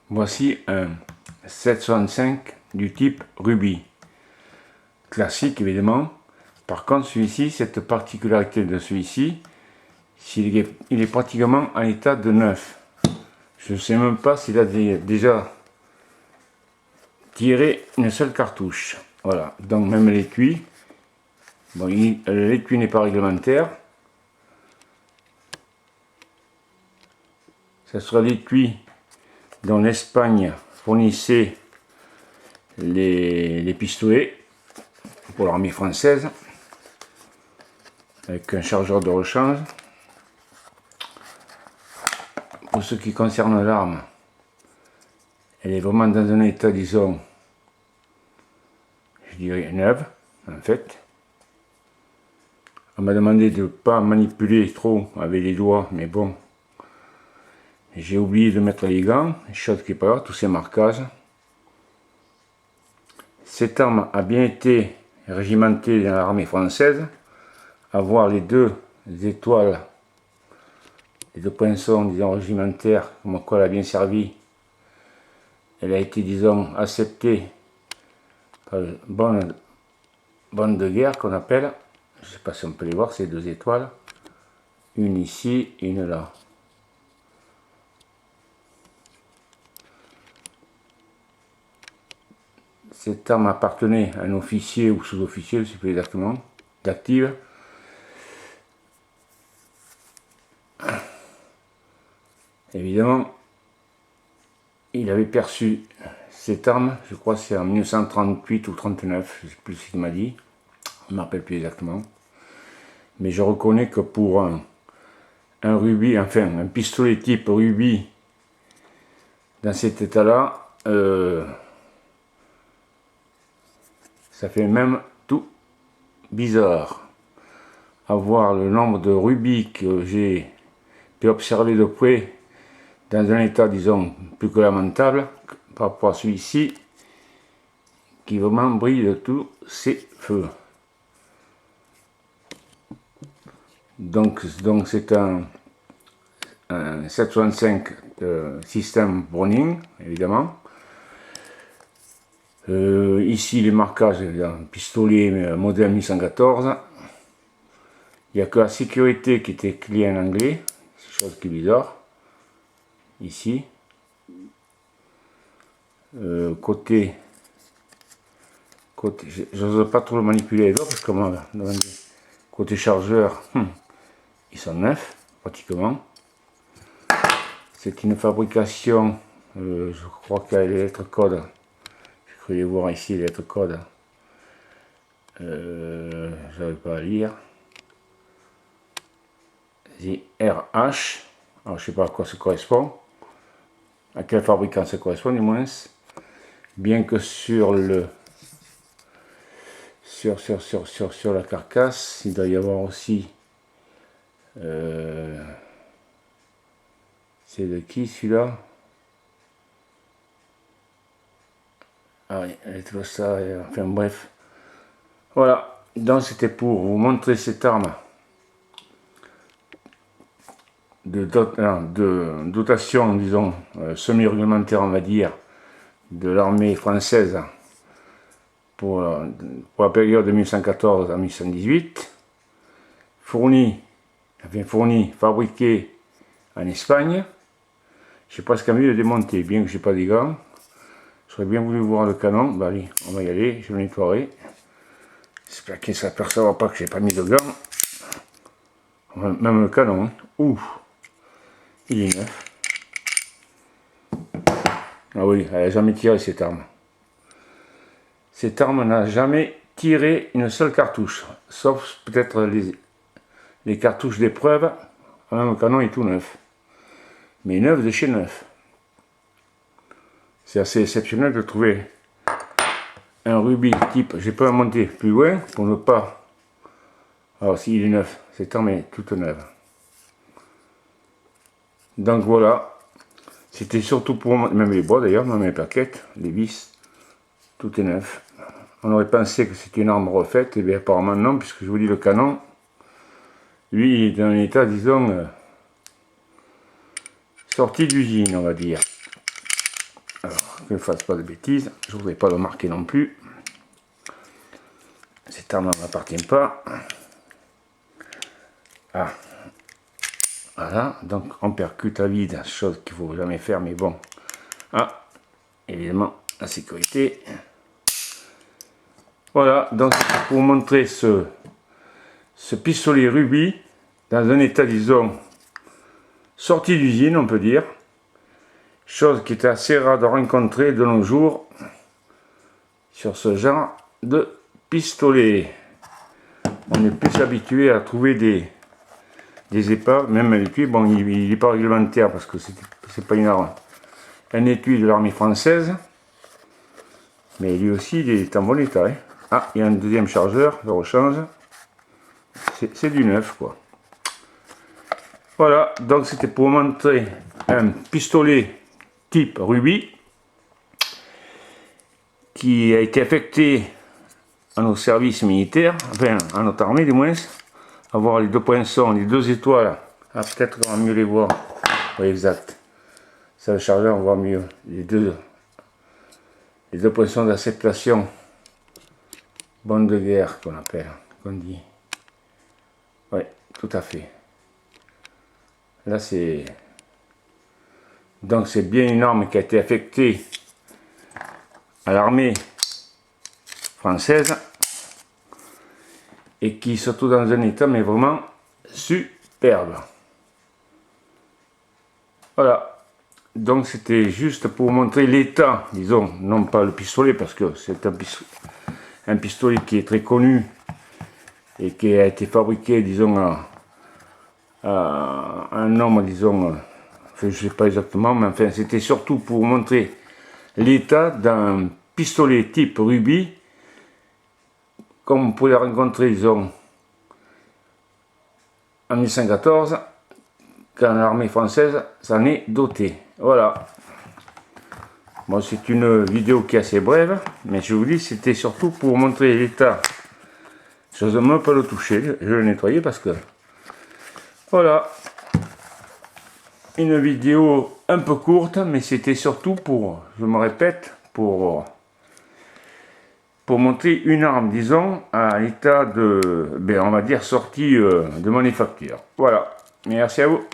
Voici un 765 du type Ruby. Classique évidemment. Par contre celui-ci, cette particularité de celui-ci, il est pratiquement en état de neuf. Je ne sais même pas s'il a déjà tiré une seule cartouche. Voilà, donc même l'étui. Bon, l'étui n'est pas réglementaire. Ce sera l'étui dont l'Espagne fournissait les pistolets pour l'armée française, avec un chargeur de rechange. Pour ce qui concerne l'arme, elle est vraiment dans un état, disons, je dirais neuve, en fait. On m'a demandé de ne pas manipuler trop avec les doigts, mais bon, j'ai oublié de mettre les gants, chose qui est pas grave, tous ces marquages. Cette arme a bien été régimentée dans l'armée française, à voir les deux étoiles, les deux poinçons, disons, régimentaires, comme quoi elle a bien servi. Elle a été, disons, acceptée par une bonne de guerre qu'on appelle. Je ne sais pas si on peut les voir, ces deux étoiles. Une ici et une là. Cette arme appartenait à un officier ou sous-officier, je ne sais plus exactement, d'active. Évidemment, il avait perçu cette arme, je crois que c'est en 1938 ou 39, je ne sais plus ce qu'il m'a dit, je ne me rappelle plus exactement. Mais je reconnais que pour un rubis, enfin un pistolet type rubis, dans cet état-là, ça fait même tout bizarre. À voir le nombre de rubis que j'ai pu observer de près, dans un état, disons, plus que lamentable, par rapport à celui-ci, qui vraiment brille de tous ses feux. Donc c'est un 765 système Browning, évidemment. Ici les marquages d'un pistolet modèle 1114. Il n'y a que la sécurité qui était écrit en anglais, chose qui est bizarre. Ici. Côté, j'ose pas trop le manipuler les doigts parce que côté chargeur, ils sont neufs pratiquement. C'est une fabrication, je crois qu'il y a les lettres codes. Je croyais voir ici les lettres codes. J'avais pas à lire. RH. Alors je sais pas à quoi ça correspond. À quel fabricant ça correspond du moins. Bien que sur le sur la carcasse, il doit y avoir aussi c'est de qui celui-là? Ah oui, tout ça, enfin bref. Voilà, donc c'était pour vous montrer cette arme de dotation, disons, semi-réglementaire, on va dire, de l'armée française pour la période de 1914 à 1918, fourni, fabriqué en Espagne. J'ai presque envie de démonter, bien que je n'ai pas des gants. J'aurais bien voulu voir le canon. Bah allez, on va y aller, je le nettoierai. J'espère qu'il ne s'apercevra pas que j'ai pas mis de gants. Même le canon, hein. Ouh, il est neuf. Ah oui, elle n'a jamais tiré cette arme. Cette arme n'a jamais tiré une seule cartouche, sauf peut-être les cartouches d'épreuve. Même le canon est tout neuf. Mais neuf de chez neuf. C'est assez exceptionnel de trouver un rubis type. J'ai pas monté plus loin pour ne pas. Alors s'il est neuf, cette arme est toute neuve. Donc voilà. C'était surtout pour même les bois d'ailleurs, même les plaquettes, les vis, tout est neuf. On aurait pensé que c'était une arme refaite, et bien apparemment non, puisque je vous dis le canon, lui il est dans un état, disons, sorti d'usine, on va dire. que je ne fasse pas de bêtises, je ne voudrais pas le marquer non plus. Cette arme ne m'appartient pas. Ah. Voilà, donc on percute à vide, chose qu'il ne faut jamais faire, mais bon. Ah, évidemment, la sécurité. Voilà, donc pour vous montrer ce pistolet rubis dans un état, disons, sorti d'usine, on peut dire. Chose qui est assez rare de rencontrer de nos jours sur ce genre de pistolet. On est plus habitué à trouver des épaves, même un étui. Bon, il n'est pas réglementaire parce que c'est pas une arme. Un étui de l'armée française, mais lui aussi il est en bon état. Hein. Ah, il y a un deuxième chargeur de rechange. C'est du neuf, quoi. Voilà, donc c'était pour vous montrer un pistolet type rubis qui a été affecté à nos services militaires, enfin à notre armée du moins, avoir les deux poinçons, les deux étoiles. Ah, peut-être qu'on va mieux les voir. Oui, exact. Ça, le chargeur, on voit mieux. Les deux poinçons d'acceptation. Bonne de guerre, qu'on appelle, qu'on dit. Oui, tout à fait. Là, c'est... Donc, c'est bien une arme qui a été affectée à l'armée française et qui se trouve dans un état, mais vraiment superbe. Voilà. Donc, c'était juste pour vous montrer l'état, disons, non pas le pistolet, parce que c'est un pistolet qui est très connu et qui a été fabriqué, disons, à un nombre, disons, enfin, je ne sais pas exactement, mais enfin, c'était surtout pour vous montrer l'état d'un pistolet type rubis, comme vous pouvez le rencontrer, disons, en 1914, quand l'armée française s'en est dotée. Voilà. Bon, c'est une vidéo qui est assez brève, mais je vous dis, c'était surtout pour vous montrer l'état. Je n'ose même pas le toucher, je vais le nettoyer parce que... Voilà. Une vidéo un peu courte, mais c'était surtout pour, je me répète, pour montrer une arme, disons, à l'état de, ben, on va dire, sortie de manufacture. Voilà. Merci à vous.